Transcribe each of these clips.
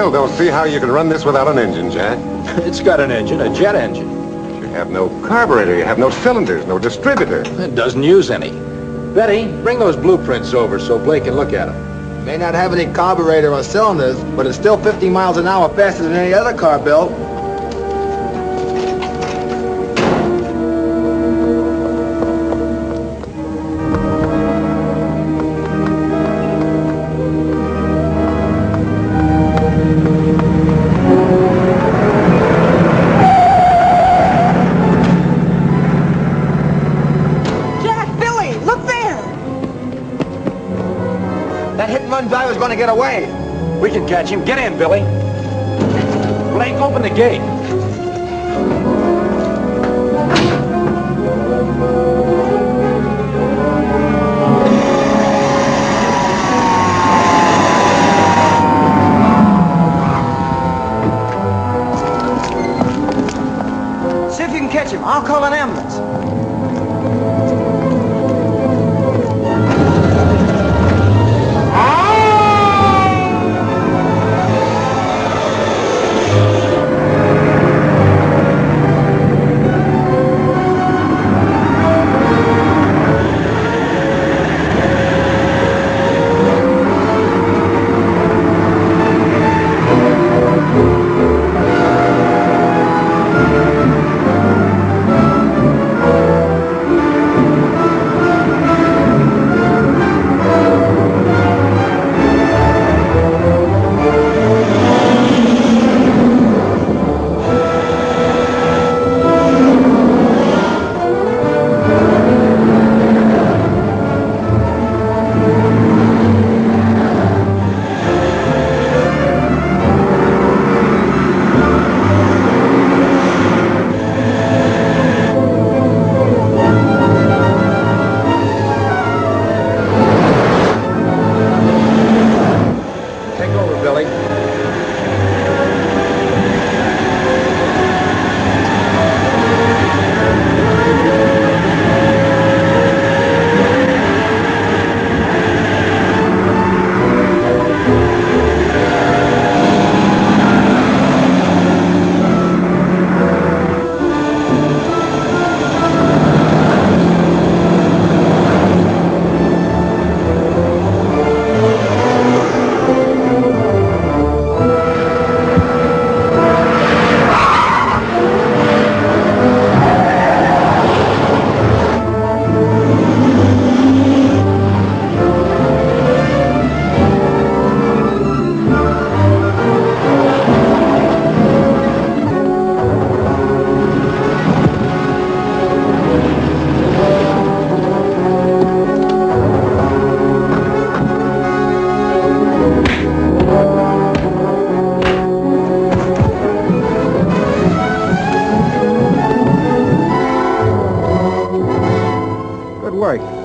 still don't see how you can run this without an engine, Jack. It's got an engine, a jet engine. You have no carburetor, you have no cylinders, no distributor. It doesn't use any. Betty, bring those blueprints over so Blake can look at them. May not have any carburetor or cylinders, but it's still 50 miles an hour faster than any other car built. Driver's going to get away. We can catch him. Get in, Billy. Blake, open the gate. See if you can catch him. I'll call an ambulance.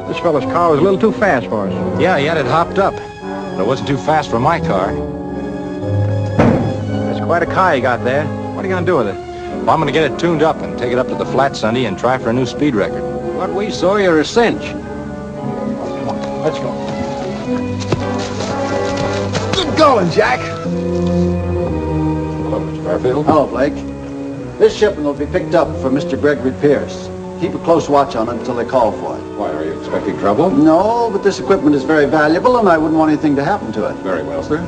This fellow's car was a little too fast for us. Yeah, he had it hopped up. But it wasn't too fast for my car. That's quite a car you got there. What are you going to do with it? Well, I'm going to get it tuned up and take it up to the flat Sunday and try for a new speed record. What we saw, you're a cinch. Come on, let's go. Good going, Jack. Hello, Mr. Fairfield. Hello, Blake. This shipment will be picked up for Mr. Gregory Pierce. Keep a close watch on it until they call for it. Why, are you expecting trouble? No, but this equipment is very valuable, and I wouldn't want anything to happen to it. Very well, sir.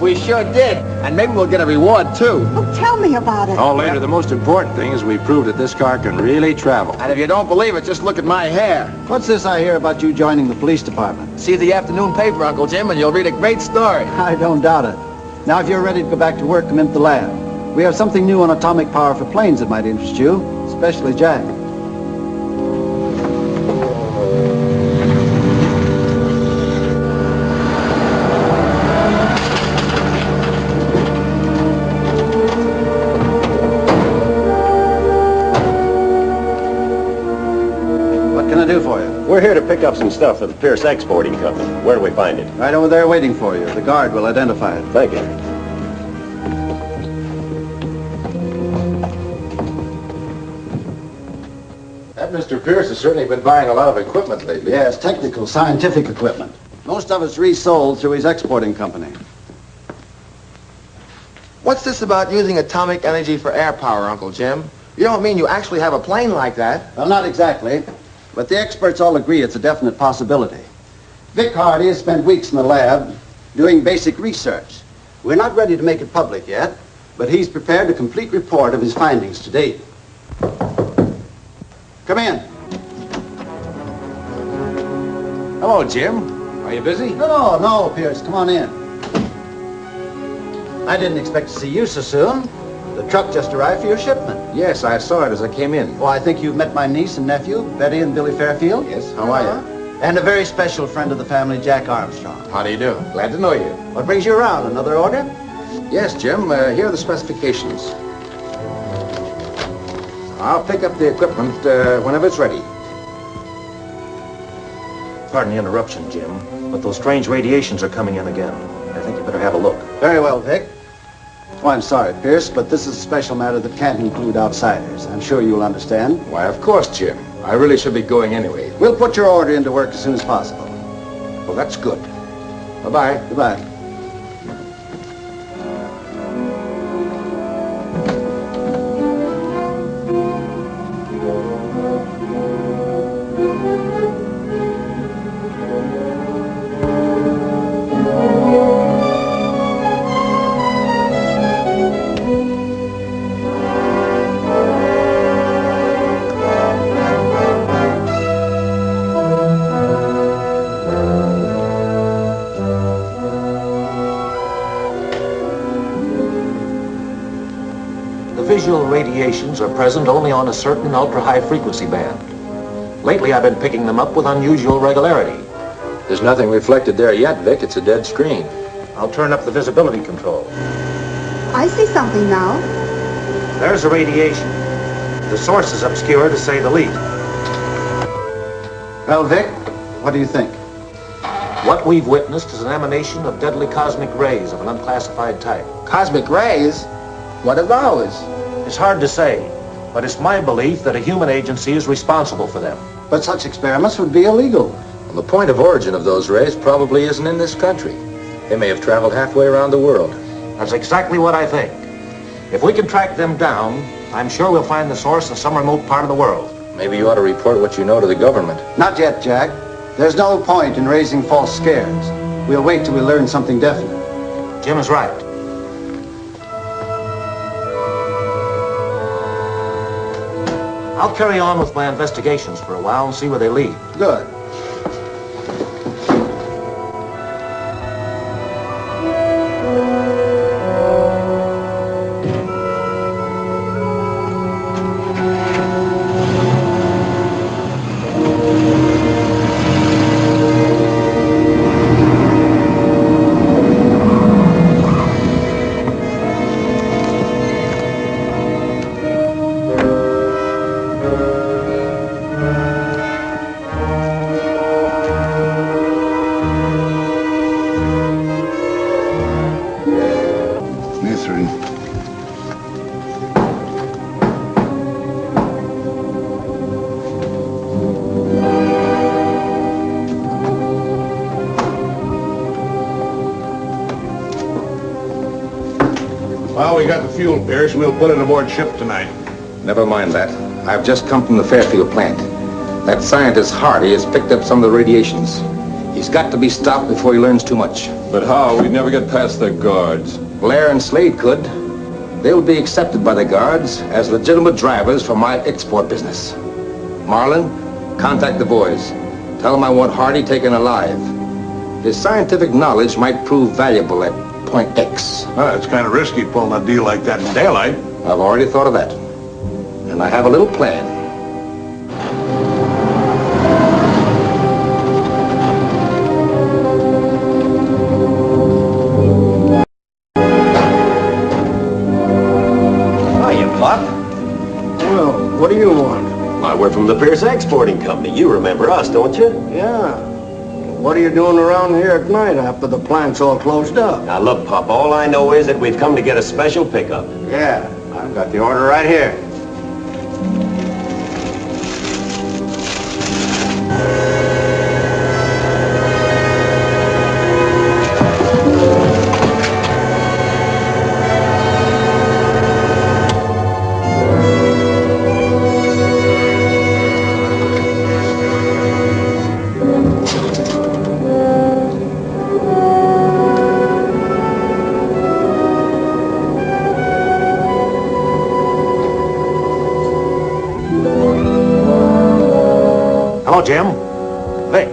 We sure did. And maybe we'll get a reward, too. Oh, tell me about it. Oh, later, the most important thing is we proved that this car can really travel. And if you don't believe it, just look at my hair. What's this I hear about you joining the police department? See the afternoon paper, Uncle Jim, and you'll read a great story. I don't doubt it. Now, if you're ready to go back to work, come into the lab. We have something new on atomic power for planes that might interest you, especially Jack. do for you? We're here to pick up some stuff for the Pierce Exporting Company. Where do we find it? Right over there waiting for you. The guard will identify it. Thank you. That Mr. Pierce has certainly been buying a lot of equipment lately. Yes, technical, scientific equipment. Most of it's resold through his exporting company. What's this about using atomic energy for air power, Uncle Jim? You don't mean you actually have a plane like that? Well, not exactly, but the experts all agree it's a definite possibility. Vic Hardy has spent weeks in the lab doing basic research. We're not ready to make it public yet, but he's prepared a complete report of his findings to date. Come in. Hello, Jim. Are you busy? No, Pierce, come on in. I didn't expect to see you so soon. The truck just arrived for your shipment. Yes, I saw it as I came in. Well, I think you've met my niece and nephew, Betty and Billy Fairfield. Yes, how are you? And a very special friend of the family, Jack Armstrong. How do you do? Glad to know you. What brings you around? Another order? Yes, Jim, here are the specifications. I'll pick up the equipment whenever it's ready. Pardon the interruption, Jim, but those strange radiations are coming in again. I think you better have a look. Very well, Vic. Oh, I'm sorry, Pierce, but this is a special matter that can't include outsiders. I'm sure you'll understand. Why, of course, Jim. I really should be going anyway. We'll put your order into work as soon as possible. Well, that's good. Bye-bye. Goodbye. Visual radiations are present only on a certain ultra-high frequency band. Lately, I've been picking them up with unusual regularity. There's nothing reflected there yet, Vic. It's a dead screen. I'll turn up the visibility control. I see something now. There's a radiation. The source is obscure, to say the least. Well, Vic, what do you think? What we've witnessed is an emanation of deadly cosmic rays of an unclassified type. Cosmic rays? What are those? It's hard to say, but it's my belief that a human agency is responsible for them. But such experiments would be illegal. Well, the point of origin of those rays probably isn't in this country. They may have traveled halfway around the world. That's exactly what I think. If we can track them down, I'm sure we'll find the source in some remote part of the world. Maybe you ought to report what you know to the government. Not yet, Jack. There's no point in raising false scares. We'll wait till we learn something definite. Jim is right. I'll carry on with my investigations for a while and see where they lead. Good. Well, we got the fuel, Pierce, and we'll put it aboard ship tonight. Never mind that. I've just come from the Fairfield plant. That scientist Hardy has picked up some of the radiations. He's got to be stopped before he learns too much. But how? We'd never get past the guards. Blair and Slade could. They'll be accepted by the guards as legitimate drivers for my export business. Marlin, contact the boys. Tell them I want Hardy taken alive. His scientific knowledge might prove valuable at point X. Well, it's kind of risky pulling a deal like that in daylight. I've already thought of that. And I have a little plan. Hiya, Pop. Well, what do you want? Why, we're from the Pierce Exporting Company. You remember us, don't you? Yeah. What are you doing around here at night after the plant's all closed up? Now, look, Pop, all I know is that we've come to get a special pickup. Yeah, I've got the order right here. Hello, Jim. Vic.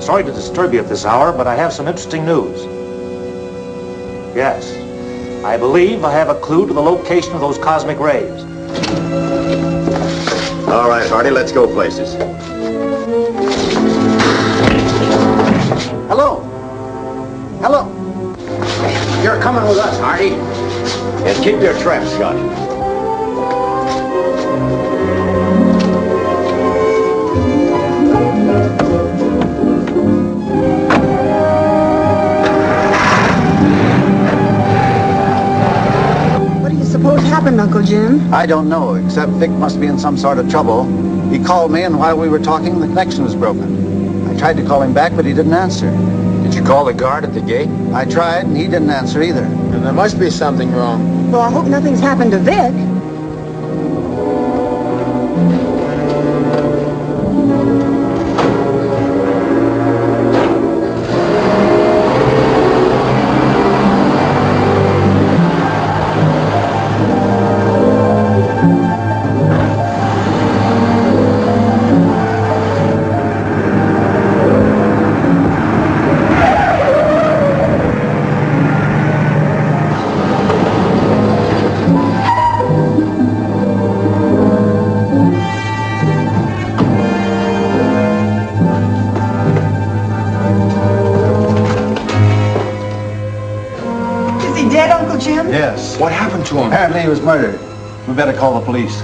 Sorry to disturb you at this hour, but I have some interesting news. Yes. I believe I have a clue to the location of those cosmic rays. All right, Hardy, let's go places. Hello. Hello. You're coming with us, Hardy. And keep your traps shut. What happened, Uncle Jim? I don't know, except Vic must be in some sort of trouble. He called me, and while we were talking, the connection was broken. I tried to call him back, but he didn't answer. Did you call the guard at the gate? I tried, and he didn't answer either. And there must be something wrong. Well, I hope nothing's happened to Vic. Yes. What happened to him? Apparently he was murdered. We better call the police.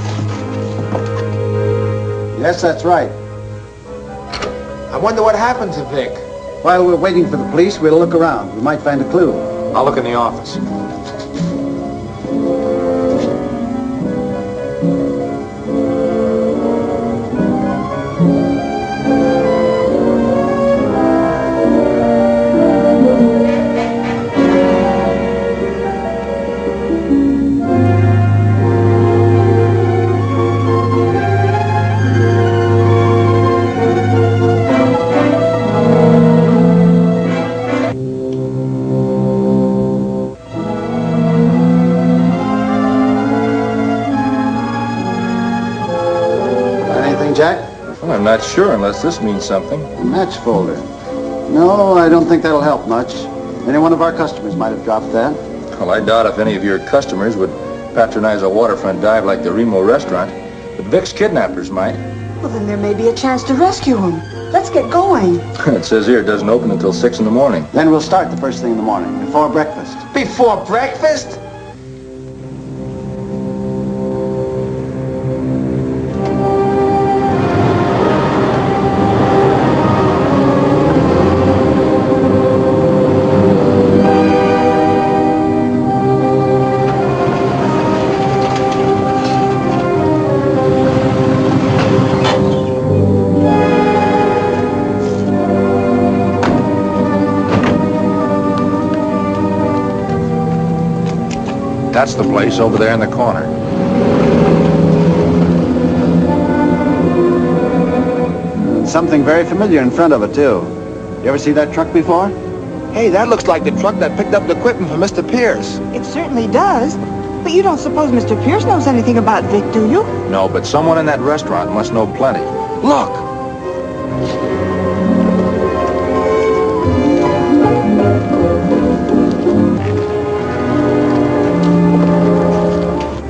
Yes, that's right. I wonder what happened to Vic. While we're waiting for the police, we'll look around. We might find a clue. I'll look in the office. Jack? Well, I'm not sure unless this means something. A match folder. No, I don't think that'll help much. Any one of our customers might have dropped that. Well, I doubt if any of your customers would patronize a waterfront dive like the Remo restaurant, but Vic's kidnappers might. Well, then there may be a chance to rescue him. Let's get going. It says here it doesn't open until 6 in the morning. Then we'll start the first thing in the morning, before breakfast. Before breakfast? That's the place over there in the corner. Something very familiar in front of it, too. You ever see that truck before? Hey, that looks like the truck that picked up the equipment for Mr. Pierce. It certainly does. But you don't suppose Mr. Pierce knows anything about Vic, do you? No, but someone in that restaurant must know plenty. Look!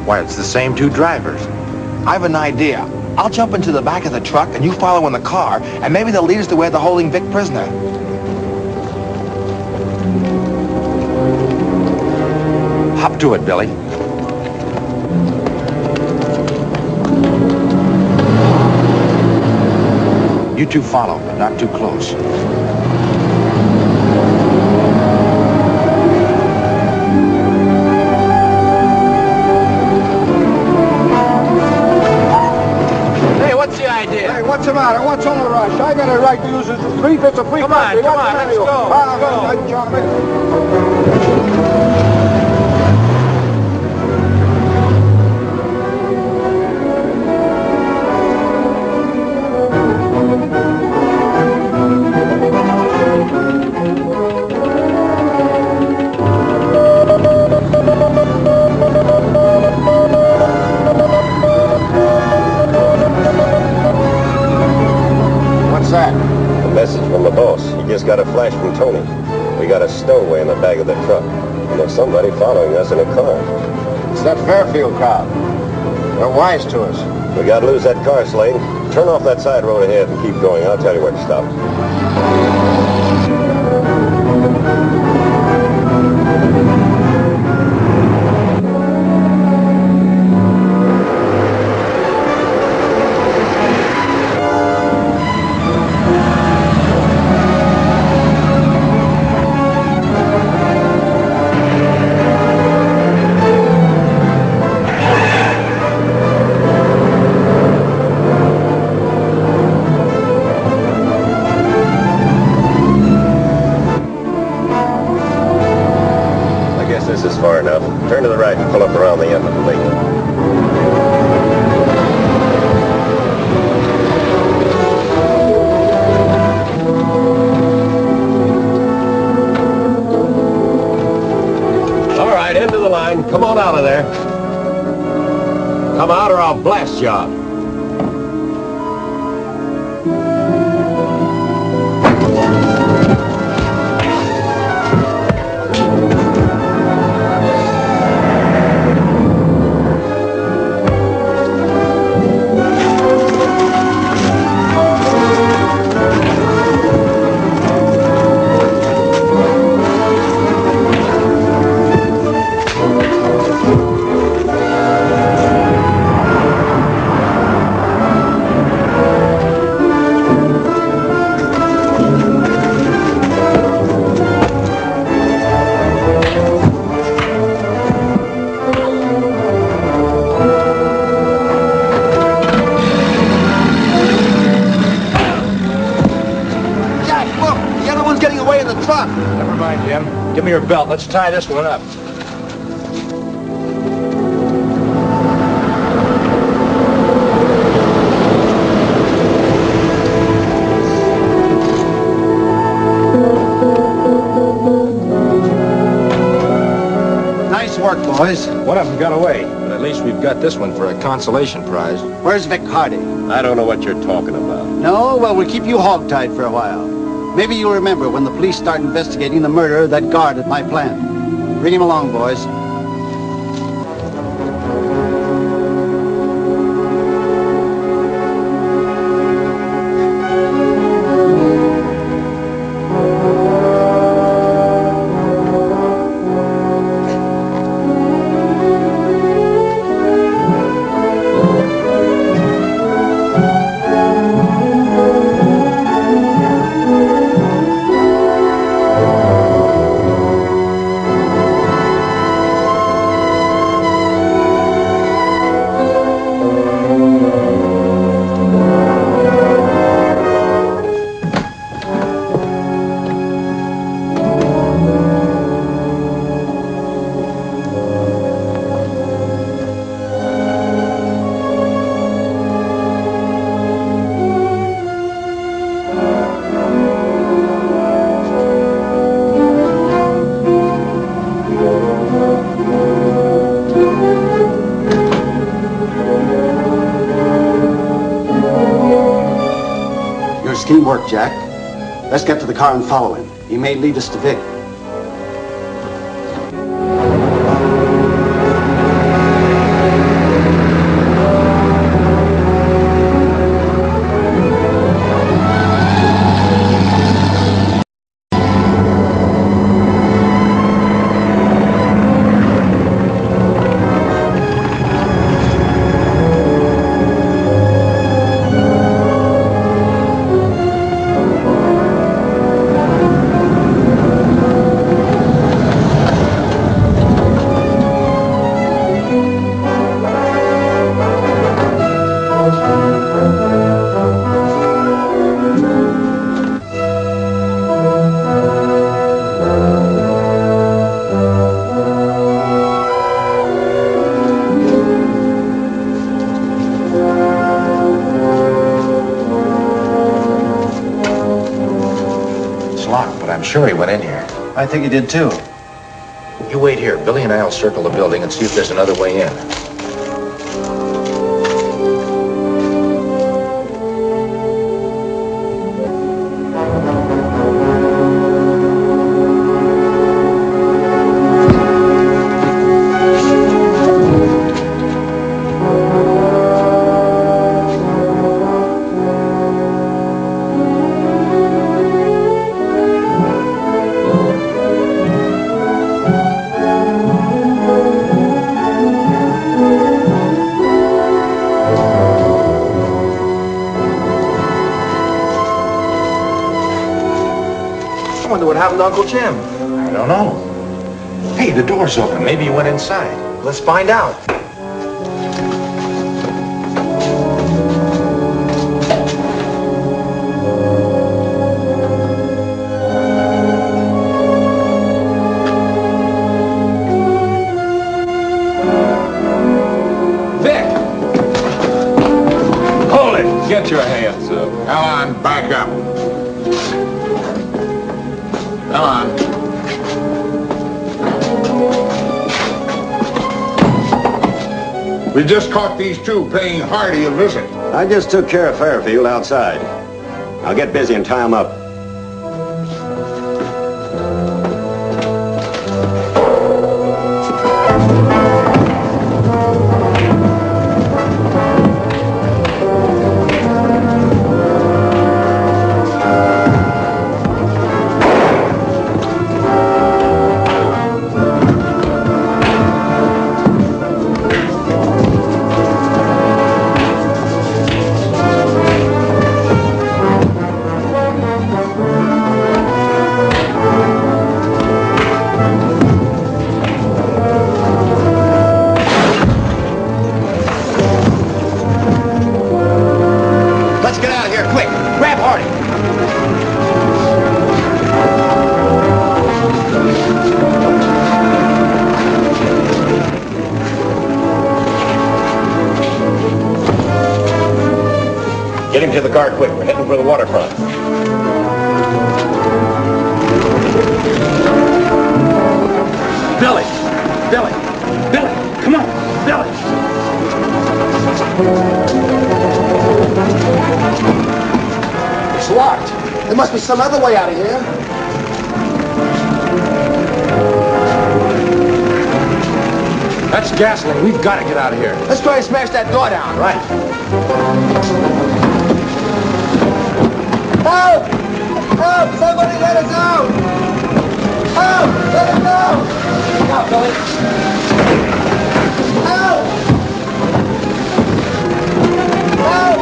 Why, it's the same two drivers. I have an idea. I'll jump into the back of the truck and you follow in the car, and maybe they'll lead us to where they're holding Vic prisoner. Hop to it, Billy. You two follow, but not too close. What's the idea? Hey, what's the matter? What's on the rush? I got a right to use this street. It's a free country. Come on, let's go. Message from the boss. He just got a flash from Tony. We got a stowaway in the back of the truck. And there's somebody following us in a car. It's that Fairfield crowd. They're wise to us. We gotta lose that car, Slade. Turn off that side road ahead and keep going. I'll tell you where to stop. Far enough. Turn to the right and pull up around the end of the lake. All right, end of the line. Come on out of there. Come out or I'll blast you out. Never mind, Jim. Give me your belt. Let's tie this one up. Nice work, boys. One of them got away, but at least we've got this one for a consolation prize. Where's Vic Hardy? I don't know what you're talking about. No? Well, we'll keep you hogtied for a while. Maybe you'll remember when the police start investigating the murder of that guard at my plant. Bring him along, boys. Teamwork, Jack. Let's get to the car and follow him. He may lead us to Vic. I'm sure he went in here. I think he did too. You wait here. Billy and I'll circle the building and see if there's another way in. I wonder what happened to Uncle Jim. I don't know. Hey, the door's open. Maybe he went inside. Let's find out. Vic! Hold it. Get your hands up. Come on, back up. Come on. We just caught these two paying Hardy a visit. I just took care of Fairfield outside. I'll get busy and tie him up. Get him to the car quick. We're heading for the waterfront. Billy! Billy! Billy! Come on! Billy! It's locked. There must be some other way out of here. That's gasoline. We've got to get out of here. Let's try and smash that door down. Right. Help! Help! Somebody let us out! Help! Let us out! Look out, Billy! Help! Help!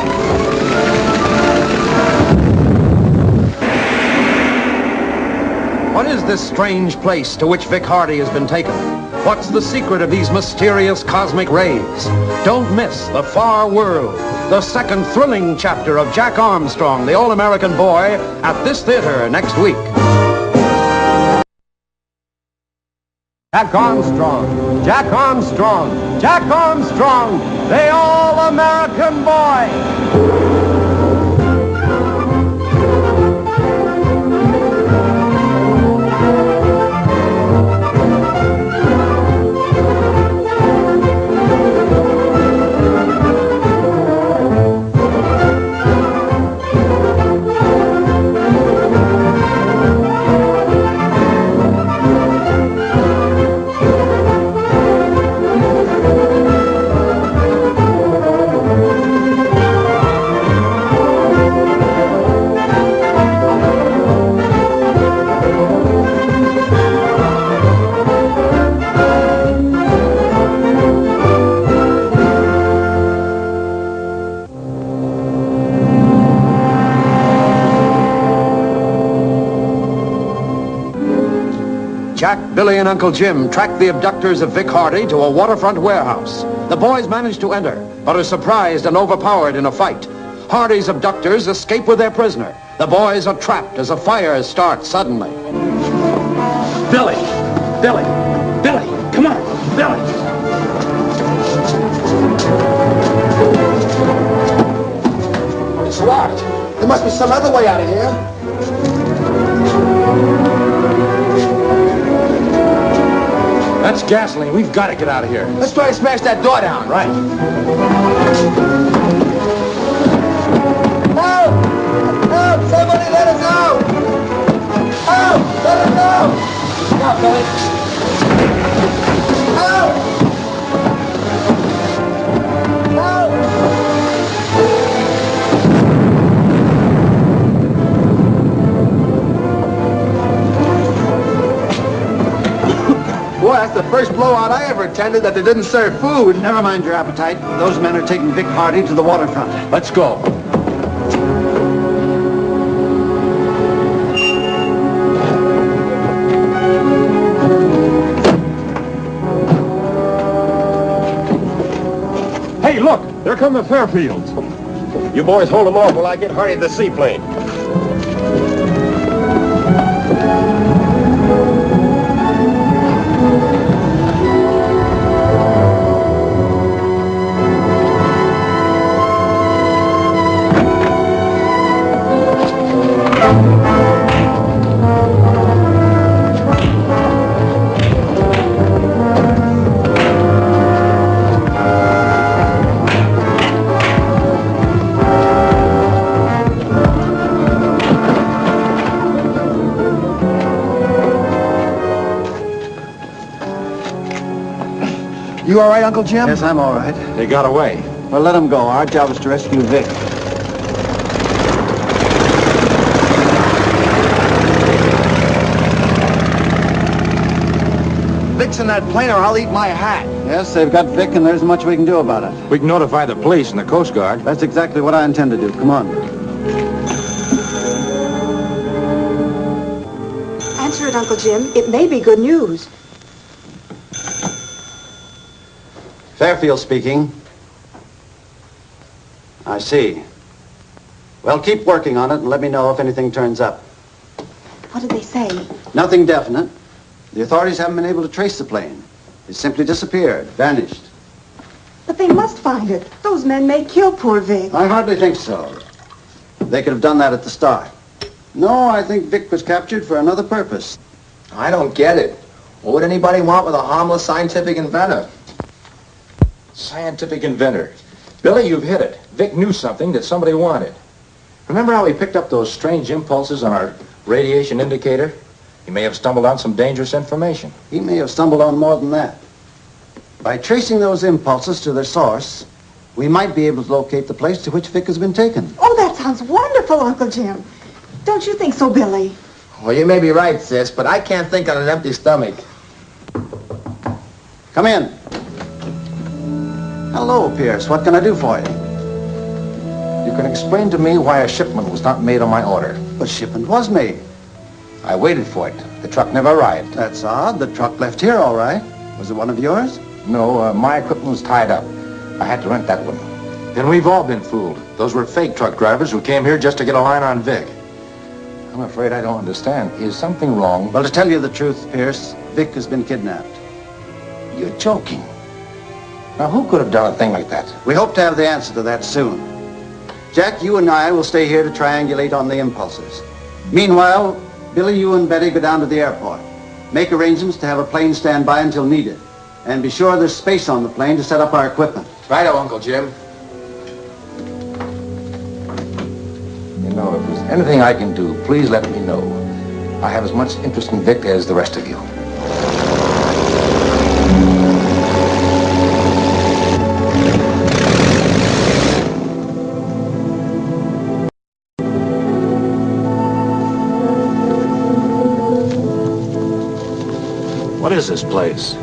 What is this strange place to which Vic Hardy has been taken? What's the secret of these mysterious cosmic rays? Don't miss The Far World, the second thrilling chapter of Jack Armstrong, the All-American Boy, at this theater next week. Jack Armstrong, Jack Armstrong, Jack Armstrong, the All-American Boy. Jack, Billy, and Uncle Jim track the abductors of Vic Hardy to a waterfront warehouse. The boys manage to enter, but are surprised and overpowered in a fight. Hardy's abductors escape with their prisoner. The boys are trapped as a fire starts suddenly. Billy! Billy! Billy! Come on! Billy! It's locked. There must be some other way out of here. much gasoline. We've got to get out of here. Let's try to smash that door down. Right. Help! Help! Somebody let us out! Help! Let us out! Come on, Billy. Help! Help! Boy, that's the first blowout I ever attended that they didn't serve food. Never mind your appetite. Those men are taking Vic Hardy to the waterfront. Let's go. Hey, look! There come the Fairfields. You boys hold them off while I get Hardy to the seaplane. You all right, Uncle Jim? Yes, I'm all right. They got away. Well, let them go. Our job is to rescue Vic. Vic's in that plane or I'll eat my hat. Yes, they've got Vic, and there isn't much we can do about it. We can notify the police and the Coast Guard. That's exactly what I intend to do. Come on. Answer it, Uncle Jim. It may be good news. Fairfield speaking. I see. Well, keep working on it and let me know if anything turns up. What did they say? Nothing definite. The authorities haven't been able to trace the plane. It simply disappeared, vanished. But they must find it. Those men may kill poor Vic. I hardly think so. They could have done that at the start. No, I think Vic was captured for another purpose. I don't get it. What would anybody want with a harmless scientific inventor? Scientific inventor. Billy, you've hit it. Vic knew something that somebody wanted. Remember how he picked up those strange impulses on our radiation indicator? He may have stumbled on some dangerous information. He may have stumbled on more than that. By tracing those impulses to their source, we might be able to locate the place to which Vic has been taken. Oh, that sounds wonderful, Uncle Jim. Don't you think so, Billy? Well, you may be right, sis, but I can't think on an empty stomach. Come in. Hello, Pierce. What can I do for you? You can explain to me why a shipment was not made on my order. The shipment was made. I waited for it. The truck never arrived. That's odd. The truck left here all right. Was it one of yours? No, my equipment was tied up. I had to rent that one. Then we've all been fooled. Those were fake truck drivers who came here just to get a line on Vic. I'm afraid I don't understand. Is something wrong? Well, to tell you the truth, Pierce, Vic has been kidnapped. You're joking. Now, who could have done a thing like that? We hope to have the answer to that soon. Jack, you and I will stay here to triangulate on the impulses. Meanwhile, Billy, you and Betty go down to the airport. Make arrangements to have a plane stand by until needed. And be sure there's space on the plane to set up our equipment. Righto, Uncle Jim. You know, if there's anything I can do, please let me know. I have as much interest in Vic as the rest of you. What is this place?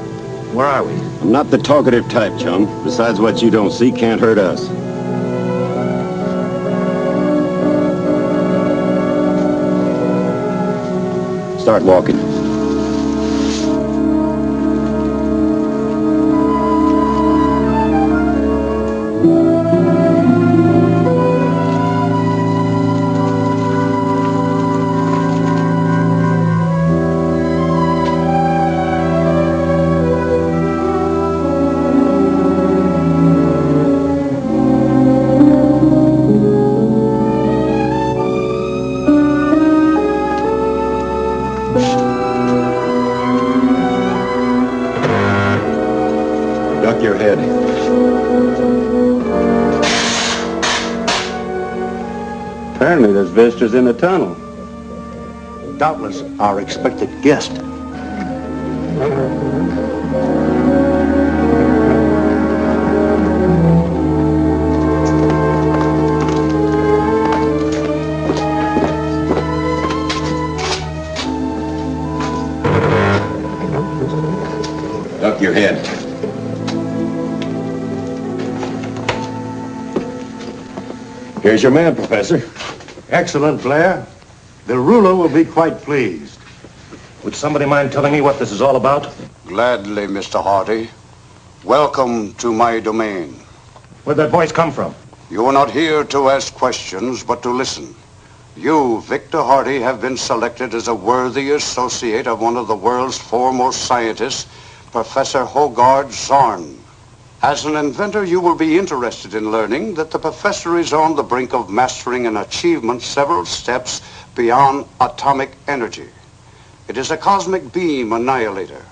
Where are we? I'm not the talkative type, chum. Besides, what you don't see can't hurt us. Start walking. Apparently there's visitors in the tunnel. Doubtless our expected guest. Duck your head. Here's your man, Professor. Excellent, Blair. The ruler will be quite pleased. Would somebody mind telling me what this is all about? Gladly, Mr. Hardy. Welcome to my domain. Where'd that voice come from? You are not here to ask questions, but to listen. You, Victor Hardy, have been selected as a worthy associate of one of the world's foremost scientists, Professor Hogard Zorn. As an inventor, you will be interested in learning that the professor is on the brink of mastering an achievement several steps beyond atomic energy. It is a cosmic beam annihilator.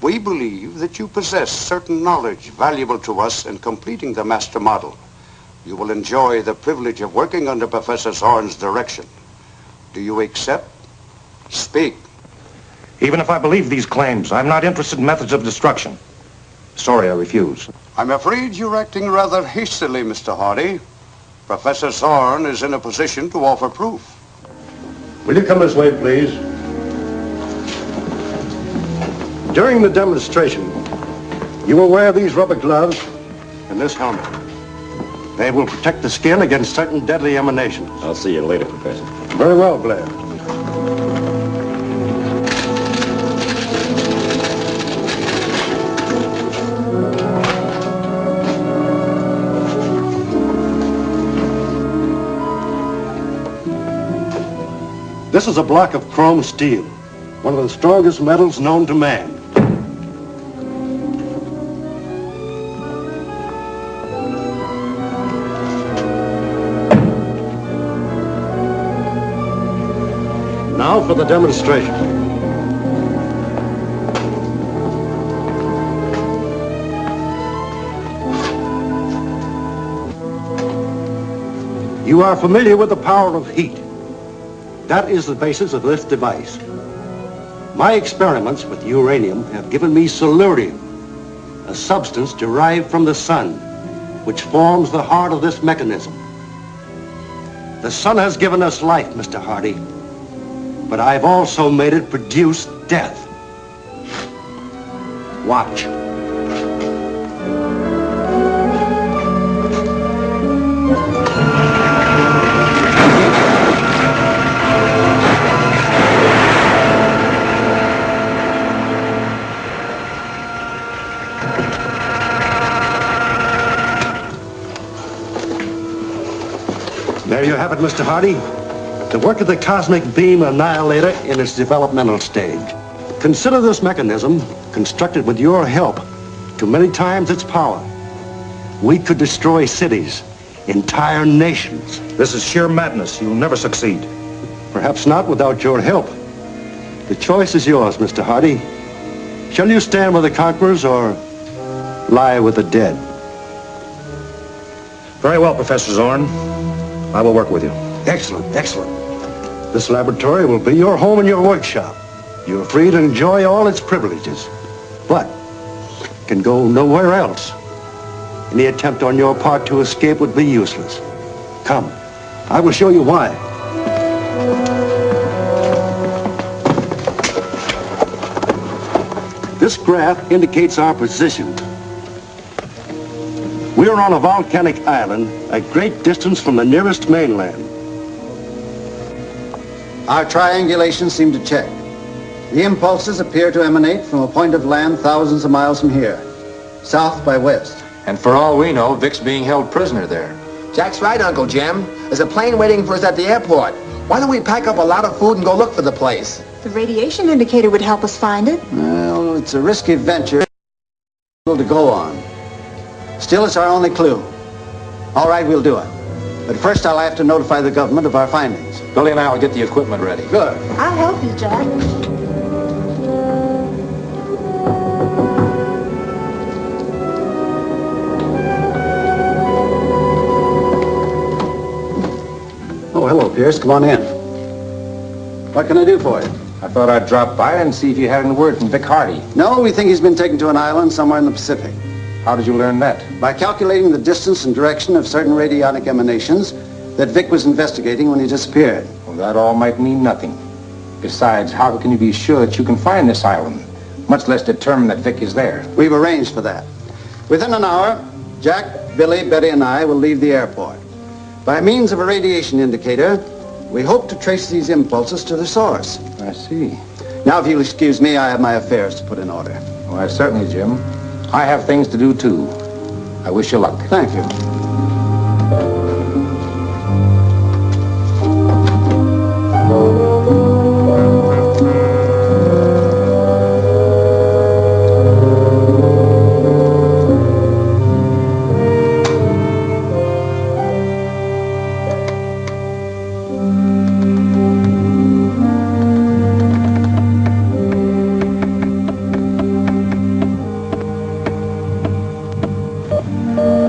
We believe that you possess certain knowledge valuable to us in completing the master model. You will enjoy the privilege of working under Professor Zorn's direction. Do you accept? Speak. Even if I believe these claims, I'm not interested in methods of destruction. Sorry, I refuse. I'm afraid you're acting rather hastily, Mr. Hardy. Professor Zorn is in a position to offer proof. Will you come this way, please? During the demonstration, you will wear these rubber gloves and this helmet. They will protect the skin against certain deadly emanations. I'll see you later, Professor. Very well, Blair. This is a block of chrome steel, one of the strongest metals known to man. Now for the demonstration. You are familiar with the power of heat. That is the basis of this device. My experiments with uranium have given me solurium, a substance derived from the sun, which forms the heart of this mechanism. The sun has given us life, Mr. Hardy, but I've also made it produce death. Watch. There you have it, Mr. Hardy. The work of the cosmic beam annihilator in its developmental stage. Consider this mechanism, constructed with your help, to many times its power. We could destroy cities, entire nations. This is sheer madness. You'll never succeed. Perhaps not without your help. The choice is yours, Mr. Hardy. Shall you stand with the conquerors or lie with the dead? Very well, Professor Zorn. I will work with you. Excellent, excellent. This laboratory will be your home and your workshop. You're free to enjoy all its privileges, but can go nowhere else. Any attempt on your part to escape would be useless. Come, I will show you why. This graph indicates our position. We are on a volcanic island, a great distance from the nearest mainland. Our triangulations seem to check. The impulses appear to emanate from a point of land thousands of miles from here, south by west. And for all we know, Vic's being held prisoner there. Jack's right, Uncle Jim. There's a plane waiting for us at the airport. Why don't we pack up a lot of food and go look for the place? The radiation indicator would help us find it. Well, it's a risky venture to go on. Still, it's our only clue. All right, we'll do it. But first, I'll have to notify the government of our findings. Billy and I will get the equipment ready. Good. I'll help you, Jack. Oh, hello, Pierce. Come on in. What can I do for you? I thought I'd drop by and see if you had any word from Vic Hardy. No, we think he's been taken to an island somewhere in the Pacific. How did you learn that? By calculating the distance and direction of certain radionic emanations that Vic was investigating when he disappeared. Well, that all might mean nothing. Besides, how can you be sure that you can find this island, much less determine that Vic is there? We've arranged for that. Within an hour, Jack, Billy, Betty, and I will leave the airport. By means of a radiation indicator, we hope to trace these impulses to their source. I see. Now, if you'll excuse me, I have my affairs to put in order. Why, certainly, Jim. I have things to do, too. I wish you luck. Thank you.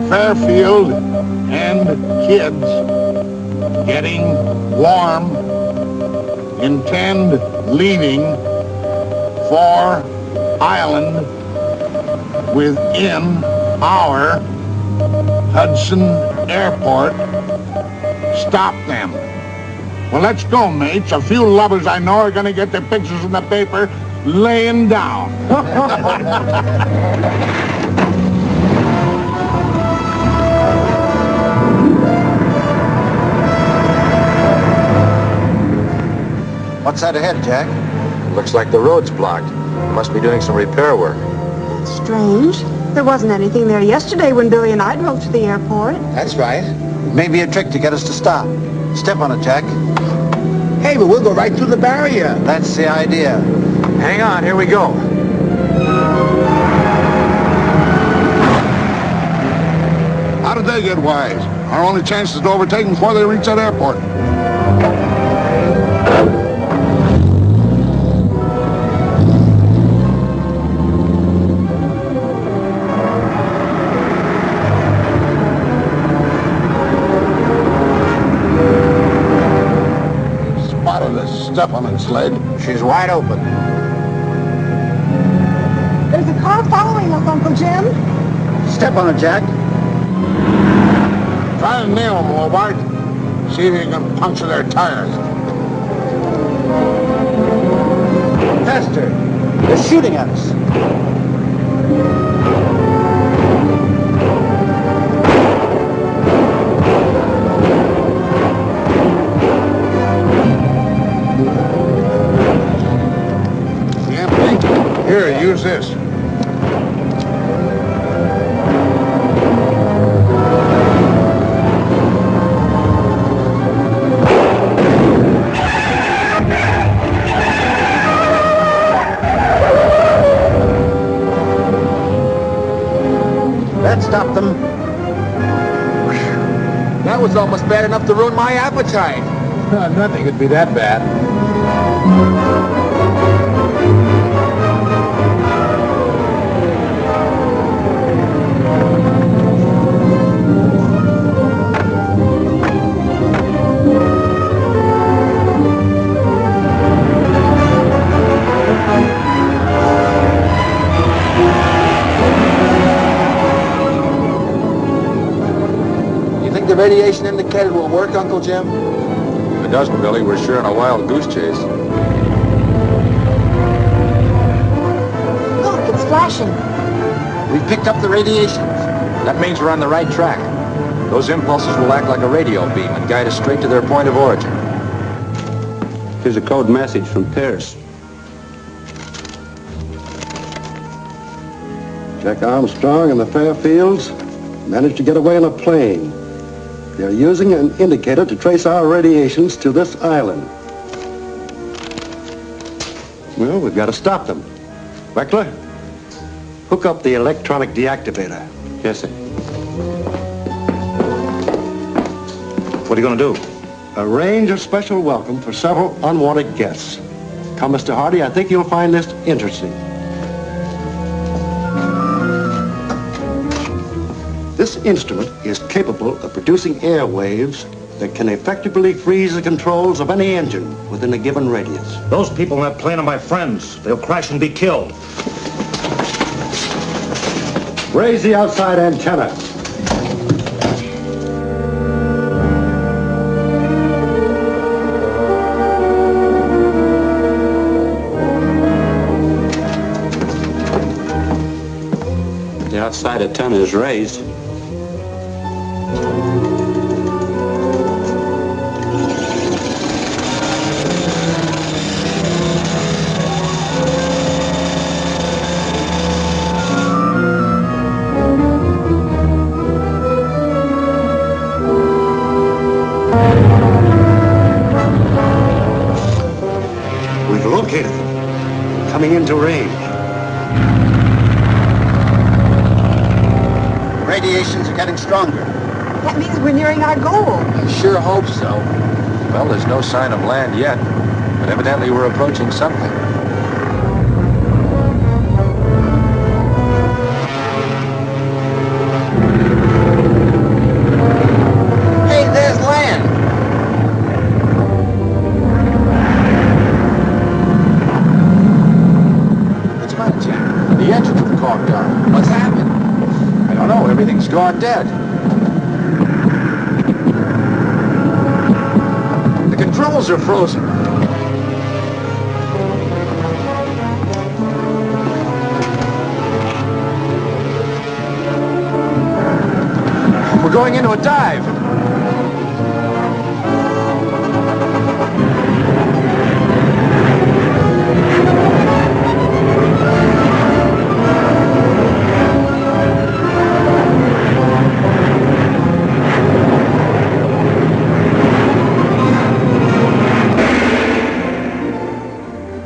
Fairfield and kids getting warm intend leaving for island within our Hudson Airport. Stop them. Well, let's go, mates. A few lovers I know are going to get their pictures in the paper laying down. What's that ahead, Jack? Looks like the road's blocked. They must be doing some repair work. Strange. There wasn't anything there yesterday when Billy and I drove to the airport. That's right. It may be a trick to get us to stop. Step on it, Jack. Hey, but we'll go right through the barrier. That's the idea. Hang on, here we go. How did they get wise? Our only chance is to overtake them before they reach that airport. Step on it, sled. She's wide open. There's a car following us, Uncle Jim. Step on it, Jack. Try to nail them, Hobart. See if you can puncture their tires. Faster. They're shooting at us. Here, use this. That stopped them. That was almost bad enough to ruin my appetite. Nothing could be that bad. The radiation indicator will work, Uncle Jim? If it doesn't, Billy, we're sure on a wild goose chase. Look, it's flashing. We've picked up the radiations. That means we're on the right track. Those impulses will act like a radio beam and guide us straight to their point of origin. Here's a code message from Pierce. Jack Armstrong and the Fairfields managed to get away in a plane. They're using an indicator to trace our radiations to this island. Well, we've got to stop them. Weckler, hook up the electronic deactivator. Yes, sir. What are you going to do? Arrange a special welcome for several unwanted guests. Come, Mr. Hardy, I think you'll find this interesting. This instrument is capable of producing air waves that can effectively freeze the controls of any engine within a given radius. Those people in that plane are my friends. They'll crash and be killed. Raise the outside antenna. The outside antenna is raised. We've located them, coming into range. Radiations are getting stronger. That means we're nearing our goal. I sure hope so. Well, there's no sign of land yet, but evidently we're approaching something. Hey, there's land! What's the matter, Jack? The engines have clogged down. What's happened? I don't know. Everything's gone dead. The controls are frozen. We're going into a dive.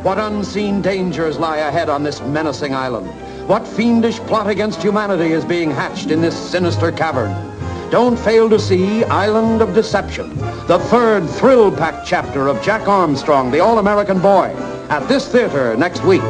What unseen dangers lie ahead on this menacing island? What fiendish plot against humanity is being hatched in this sinister cavern? Don't fail to see Island of Deception, the third thrill-packed chapter of Jack Armstrong, the All-American Boy, at this theater next week.